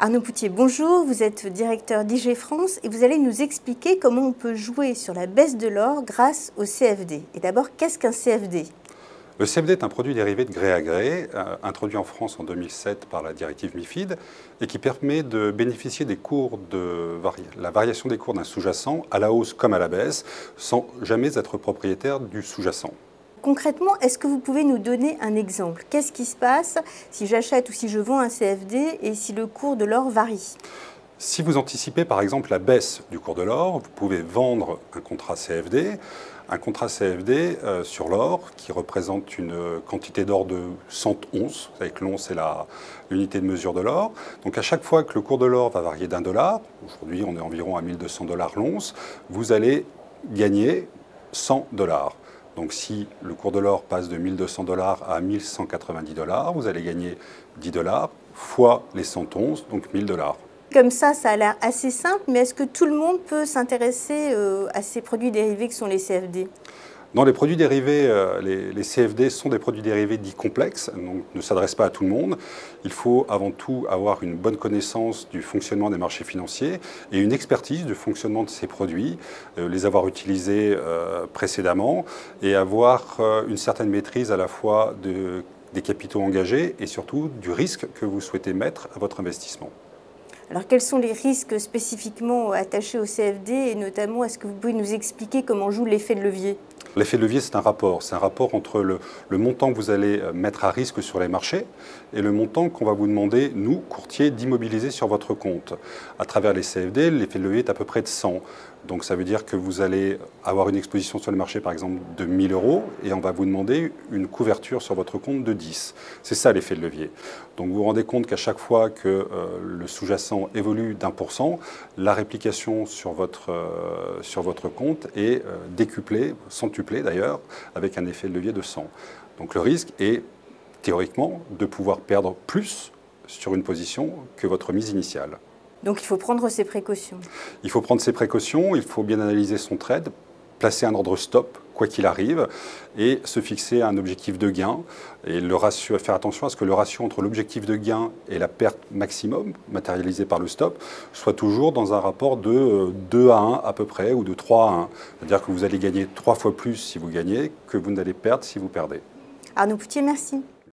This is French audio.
Arnaud Poutier, bonjour, vous êtes directeur d'IG France et vous allez nous expliquer comment on peut jouer sur la baisse de l'or grâce au CFD. Et d'abord, qu'est-ce qu'un CFD? Le CFD est un produit dérivé de gré à gré, introduit en France en 2007 par la directive MIFID, et qui permet de bénéficier des cours la variation des cours d'un sous-jacent à la hausse comme à la baisse, sans jamais être propriétaire du sous-jacent. Concrètement, est-ce que vous pouvez nous donner un exemple? Qu'est-ce qui se passe si j'achète ou si je vends un CFD et si le cours de l'or varie? Si vous anticipez par exemple la baisse du cours de l'or, vous pouvez vendre un contrat CFD. Un contrat CFD sur l'or qui représente une quantité d'or de 100 onces. Vous savez que l'once c'est l'unité de mesure de l'or. Donc à chaque fois que le cours de l'or va varier d'1 $, aujourd'hui on est environ à 1200 $ l'once, vous allez gagner 100 $. Donc si le cours de l'or passe de 1200 $ à 1190 $, vous allez gagner 10 $ fois les 100 onces, donc 1000 $. Comme ça a l'air assez simple, mais est-ce que tout le monde peut s'intéresser à ces produits dérivés que sont les CFD? Dans les produits dérivés, les CFD sont des produits dérivés dits complexes, donc ne s'adressent pas à tout le monde. Il faut avant tout avoir une bonne connaissance du fonctionnement des marchés financiers et une expertise du fonctionnement de ces produits, les avoir utilisés précédemment et avoir une certaine maîtrise à la fois des capitaux engagés et surtout du risque que vous souhaitez mettre à votre investissement. Alors, quels sont les risques spécifiquement attachés au CFD et notamment, est-ce que vous pouvez nous expliquer comment joue l'effet de levier? L'effet de levier, c'est un rapport. C'est un rapport entre le montant que vous allez mettre à risque sur les marchés et le montant qu'on va vous demander, nous, courtiers, d'immobiliser sur votre compte. À travers les CFD, l'effet de levier est à peu près de 100. Donc ça veut dire que vous allez avoir une exposition sur le marché, par exemple, de 1000 € et on va vous demander une couverture sur votre compte de 10. C'est ça l'effet de levier. Donc vous vous rendez compte qu'à chaque fois que le sous-jacent évolue d'1%, la réplication sur votre compte est décuplée, centuplée d'ailleurs, avec un effet de levier de 100. Donc le risque est théoriquement de pouvoir perdre plus sur une position que votre mise initiale. Donc il faut prendre ses précautions. Il faut prendre ses précautions, il faut bien analyser son trade, placer un ordre stop, quoi qu'il arrive, et se fixer un objectif de gain. Et le ratio, faire attention à ce que le ratio entre l'objectif de gain et la perte maximum, matérialisée par le stop, soit toujours dans un rapport de 2 à 1 à peu près, ou de 3 à 1. C'est-à-dire que vous allez gagner 3 fois plus si vous gagnez que vous n'allez perdre si vous perdez. Arnaud Poutier, merci.